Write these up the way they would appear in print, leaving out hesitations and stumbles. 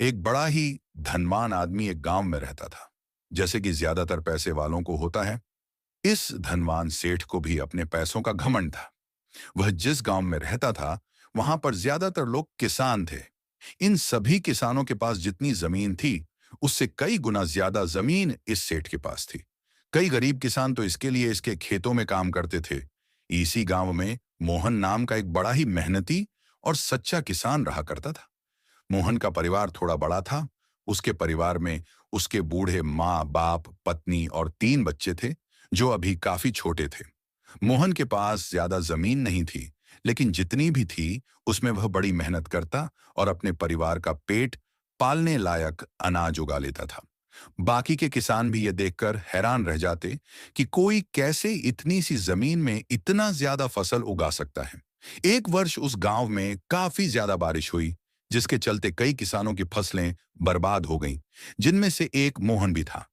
एक बड़ा ही धनवान आदमी एक गांव में रहता था। जैसे कि ज्यादातर पैसे वालों को होता है, इस धनवान सेठ को भी अपने पैसों का घमंड था। वह जिस गांव में रहता था, वहां पर ज्यादातर लोग किसान थे। इन सभी किसानों के पास जितनी जमीन थी, उससे कई गुना ज्यादा जमीन इस सेठ के पास थी। कई गरीब किसान तो इसके लिए इसके खेतों में काम करते थे। इसी गांव में मोहन नाम का एक बड़ा ही मेहनती और सच्चा किसान रहा करता था। मोहन का परिवार थोड़ा बड़ा था। उसके परिवार में उसके बूढ़े माँ बाप, पत्नी और 3 बच्चे थे, जो अभी काफी छोटे थे। मोहन के पास ज्यादा जमीन नहीं थी, लेकिन जितनी भी थी उसमें वह बड़ी मेहनत करता और अपने परिवार का पेट पालने लायक अनाज उगा लेता था। बाकी के किसान भी ये देखकर हैरान रह जाते कि कोई कैसे इतनी सी जमीन में इतना ज्यादा फसल उगा सकता है। एक वर्ष उस गांव में काफी ज्यादा बारिश हुई, जिसके चलते कई किसानों की फसलें बर्बाद हो गईं, जिनमें से एक मोहन भी था।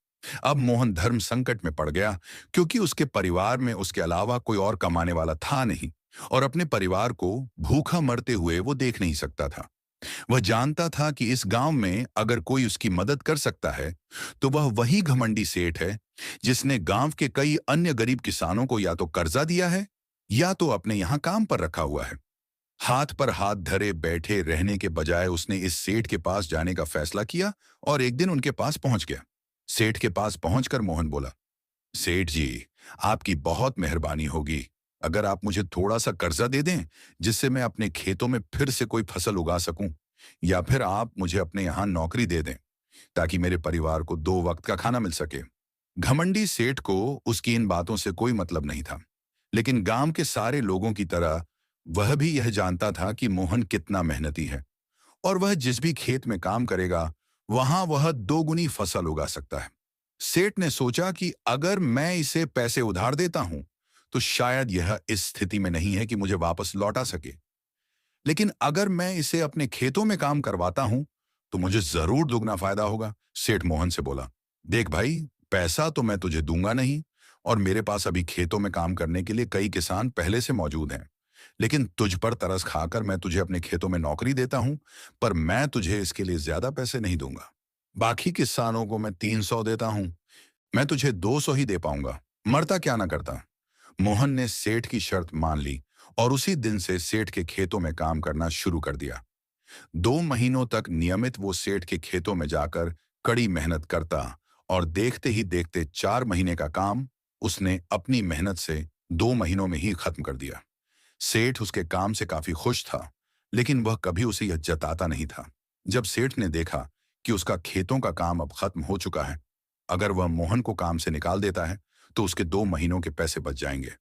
अब मोहन धर्म संकट में पड़ गया, क्योंकि उसके परिवार में उसके अलावा कोई और कमाने वाला था नहीं, और अपने परिवार को भूखा मरते हुए वो देख नहीं सकता था। वह जानता था कि इस गांव में अगर कोई उसकी मदद कर सकता है, तो वह वही घमंडी सेठ है, जिसने गांव के कई अन्य गरीब किसानों को या तो कर्जा दिया है, या तो अपने यहां काम पर रखा हुआ है। हाथ पर हाथ धरे बैठे रहने के बजाय उसने इस सेठ के पास जाने का फैसला किया और एक दिन उनके पास पहुंच गया। सेठ के पास पहुंचकर मोहन बोला, सेठ जी, आपकी बहुत मेहरबानी होगी अगर आप मुझे थोड़ा सा कर्जा दे दें, जिससे मैं अपने खेतों में फिर से कोई फसल उगा सकूं, या फिर आप मुझे अपने यहां नौकरी दे दें, ताकि मेरे परिवार को 2 वक्त का खाना मिल सके। घमंडी सेठ को उसकी इन बातों से कोई मतलब नहीं था, लेकिन गांव के सारे लोगों की तरह वह भी यह जानता था कि मोहन कितना मेहनती है, और वह जिस भी खेत में काम करेगा, वहां वह 2 गुनी फसल उगा सकता है। सेठ ने सोचा कि अगर मैं इसे पैसे उधार देता हूं, तो शायद यह इस स्थिति में नहीं है कि मुझे वापस लौटा सके, लेकिन अगर मैं इसे अपने खेतों में काम करवाता हूं, तो मुझे जरूर दुगना फायदा होगा। सेठ मोहन से बोला, देख भाई, पैसा तो मैं तुझे दूंगा नहीं, और मेरे पास अभी खेतों में काम करने के लिए कई किसान पहले से मौजूद हैं। लेकिन तुझ पर तरस खाकर मैं तुझे अपने खेतों में नौकरी देता हूं, पर मैं तुझे इसके लिए ज्यादा पैसे नहीं दूंगा। बाकी किसानों को मैं 300 देता हूं, मैं तुझे 200 ही दे पाऊंगा। मरता क्या ना करता। मोहन ने सेठ की शर्त मान ली, और उसी दिन से सेठ के खेतों में काम करना शुरू कर दिया। 2 महीनों तक नियमित वो सेठ के खेतों में जाकर कड़ी मेहनत करता, और देखते ही देखते 4 महीने का काम उसने अपनी मेहनत से 2 महीनों में ही खत्म कर दिया। सेठ उसके काम से काफी खुश था, लेकिन वह कभी उसे यह जताता नहीं था। जब सेठ ने देखा कि उसका खेतों का काम अब खत्म हो चुका है, अगर वह मोहन को काम से निकाल देता है, तो उसके 2 महीनों के पैसे बच जाएंगे।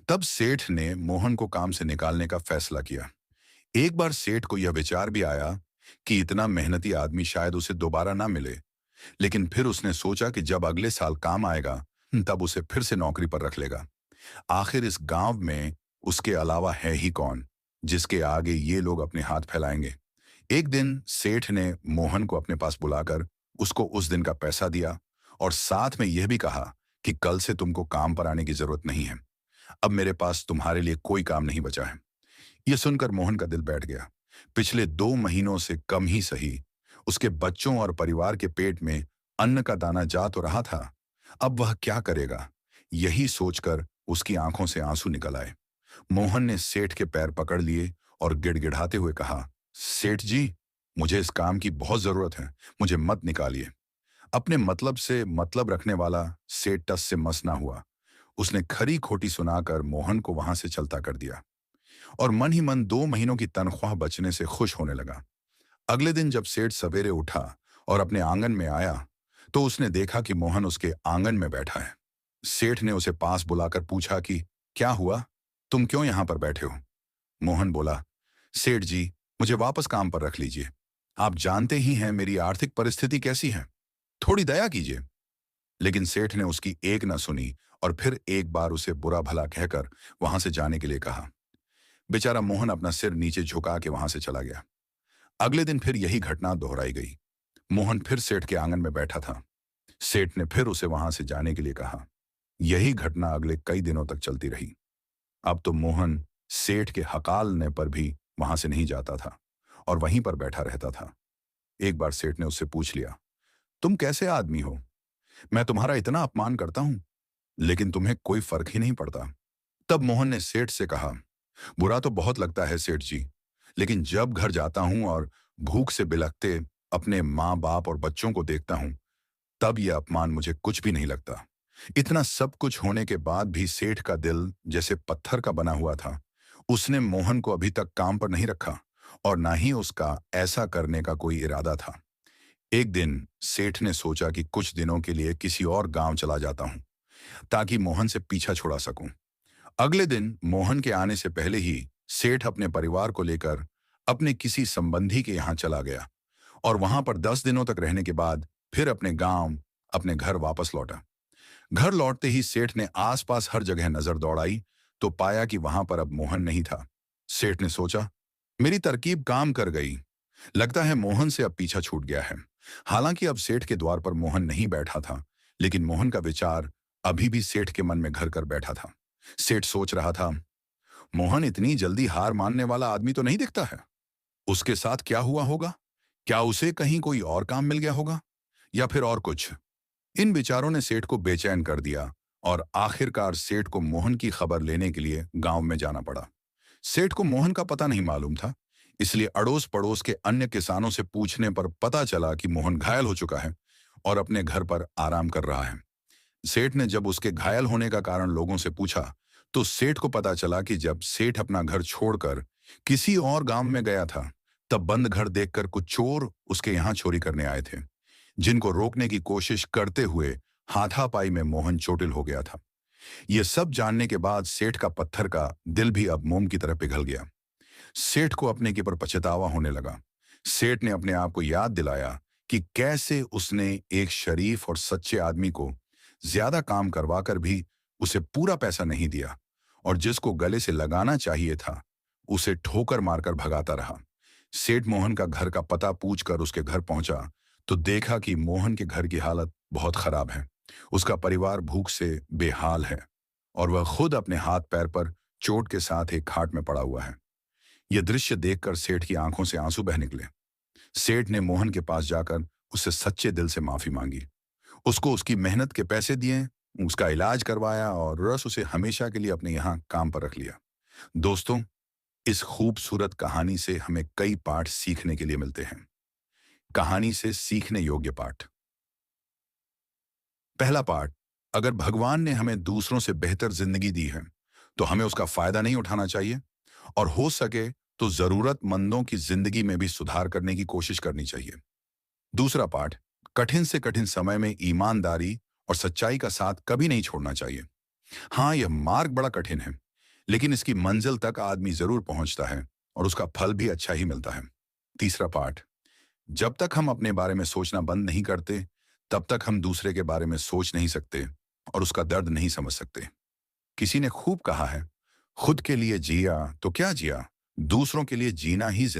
तब सेठ ने मोहन को काम से निकालने का फैसला किया। एक बार सेठ को यह विचार भी आया कि इतना मेहनती आदमी शायद उसे दोबारा ना मिले, लेकिन फिर उसने सोचा कि जब अगले साल काम आएगा, तब उसे फिर से नौकरी पर रख लेगा। आखिर इस गांव में उसके अलावा है ही कौन, जिसके आगे ये लोग अपने हाथ फैलाएंगे। एक दिन सेठ ने मोहन को अपने पास बुलाकर उसको उस दिन का पैसा दिया, और साथ में यह भी कहा कि कल से तुमको काम पर आने की जरूरत नहीं है। अब मेरे पास तुम्हारे लिए कोई काम नहीं बचा है। यह सुनकर मोहन का दिल बैठ गया। पिछले 2 महीनों से कम ही सही, उसके बच्चों और परिवार के पेट में अन्न का दाना जा तो रहा था। अब वह क्या करेगा, यही सोचकर उसकी आंखों से आंसू निकल आए। मोहन ने सेठ के पैर पकड़ लिए और गिड़गिड़ाते हुए कहा, सेठ जी, मुझे इस काम की बहुत जरूरत है, मुझे मत निकालिए। अपने मतलब से मतलब रखने वाला सेठ टस से मस ना हुआ। उसने खरी खोटी सुनाकर मोहन को वहां से चलता कर दिया, और मन ही मन 2 महीनों की तनख्वाह बचने से खुश होने लगा। अगले दिन जब सेठ सवेरे उठा और अपने आंगन में आया, तो उसने देखा कि मोहन उसके आंगन में बैठा है। सेठ ने उसे पास बुलाकर पूछा कि क्या हुआ, तुम क्यों यहां पर बैठे हो। मोहन बोला, सेठ जी, मुझे वापस काम पर रख लीजिए। आप जानते ही हैं मेरी आर्थिक परिस्थिति कैसी है, थोड़ी दया कीजिए। लेकिन सेठ ने उसकी एक न सुनी, और फिर एक बार उसे बुरा भला कहकर वहां से जाने के लिए कहा। बेचारा मोहन अपना सिर नीचे झुका के वहां से चला गया। अगले दिन फिर यही घटना दोहराई गई। मोहन फिर सेठ के आंगन में बैठा था। सेठ ने फिर उसे वहां से जाने के लिए कहा। यही घटना अगले कई दिनों तक चलती रही। अब तो मोहन सेठ के हकालने पर भी वहां से नहीं जाता था, और वहीं पर बैठा रहता था। एक बार सेठ ने उससे पूछ लिया, तुम कैसे आदमी हो? मैं तुम्हारा इतना अपमान करता हूं, लेकिन तुम्हें कोई फर्क ही नहीं पड़ता। तब मोहन ने सेठ से कहा, बुरा तो बहुत लगता है सेठ जी, लेकिन जब घर जाता हूं और भूख से बिलखते अपने माँ बाप और बच्चों को देखता हूं, तब यह अपमान मुझे कुछ भी नहीं लगता। इतना सब कुछ होने के बाद भी सेठ का दिल जैसे पत्थर का बना हुआ था। उसने मोहन को अभी तक काम पर नहीं रखा और ना ही उसका ऐसा करने का कोई इरादा था। एक दिन सेठ ने सोचा कि कुछ दिनों के लिए किसी और गांव चला जाता हूं, ताकि मोहन से पीछा छुड़ा सकूं। अगले दिन मोहन के आने से पहले ही सेठ अपने परिवार को लेकर अपने किसी संबंधी के यहाँ चला गया और वहां पर 10 दिनों तक रहने के बाद फिर अपने गांव, अपने घर वापस लौटा। घर लौटते ही सेठ ने आसपास हर जगह नजर दौड़ाई तो पाया कि वहां पर अब मोहन नहीं था। सेठ ने सोचा, मेरी तरकीब काम कर गई। लगता है मोहन से अब पीछा छूट गया है। हालांकि अब सेठ के द्वार पर मोहन नहीं बैठा था, लेकिन मोहन का विचार अभी भी सेठ के मन में घर कर बैठा था। सेठ सोच रहा था, मोहन इतनी जल्दी हार मानने वाला आदमी तो नहीं दिखता है। उसके साथ क्या हुआ होगा? क्या उसे कहीं कोई और काम मिल गया होगा, या फिर और कुछ? इन विचारों ने सेठ को बेचैन कर दिया और आखिरकार सेठ को मोहन की खबर लेने के लिए गांव में जाना पड़ा। सेठ को मोहन का पता नहीं मालूम था, इसलिए अड़ोस पड़ोस के अन्य किसानों से पूछने पर पता चला कि मोहन घायल हो चुका है और अपने घर पर आराम कर रहा है। सेठ ने जब उसके घायल होने का कारण लोगों से पूछा, तो सेठ को पता चला कि जब सेठ अपना घर छोड़कर किसी और गांव में गया था, तब बंद घर देखकर कुछ चोर उसके यहाँ चोरी करने आए थे, जिनको रोकने की कोशिश करते हुए हाथापाई में मोहन चोटिल हो गया था। यह सब जानने के बाद सेठ का पत्थर का दिल भी अब मोम की तरह पिघल गया। सेठ को अपने के पर पछतावा होने लगा। सेठ ने अपने आप को याद दिलाया कि कैसे उसने एक शरीफ और सच्चे आदमी को ज्यादा काम करवाकर भी उसे पूरा पैसा नहीं दिया और जिसको गले से लगाना चाहिए था, उसे ठोकर मारकर भगाता रहा। सेठ मोहन का घर का पता पूछकर उसके घर पहुंचा तो देखा कि मोहन के घर की हालत बहुत खराब है। उसका परिवार भूख से बेहाल है और वह खुद अपने हाथ पैर पर चोट के साथ एक खाट में पड़ा हुआ है। यह दृश्य देखकर सेठ की आंखों से आंसू बह निकले। सेठ ने मोहन के पास जाकर उससे सच्चे दिल से माफी मांगी, उसको उसकी मेहनत के पैसे दिए, उसका इलाज करवाया और रस उसे हमेशा के लिए अपने यहाँ काम पर रख लिया। दोस्तों, इस खूबसूरत कहानी से हमें कई पाठ सीखने के लिए मिलते हैं। कहानी से सीखने योग्य पाठ। पहला पाठ, अगर भगवान ने हमें दूसरों से बेहतर जिंदगी दी है, तो हमें उसका फायदा नहीं उठाना चाहिए और हो सके तो जरूरतमंदों की जिंदगी में भी सुधार करने की कोशिश करनी चाहिए। दूसरा पाठ, कठिन से कठिन समय में ईमानदारी और सच्चाई का साथ कभी नहीं छोड़ना चाहिए। हाँ, यह मार्ग बड़ा कठिन है, लेकिन इसकी मंजिल तक आदमी जरूर पहुंचता है और उसका फल भी अच्छा ही मिलता है। तीसरा पाठ, जब तक हम अपने बारे में सोचना बंद नहीं करते, तब तक हम दूसरे के बारे में सोच नहीं सकते और उसका दर्द नहीं समझ सकते। किसी ने खूब कहा है, खुद के लिए जिया तो क्या जिया, दूसरों के लिए जीना ही जिंदगी।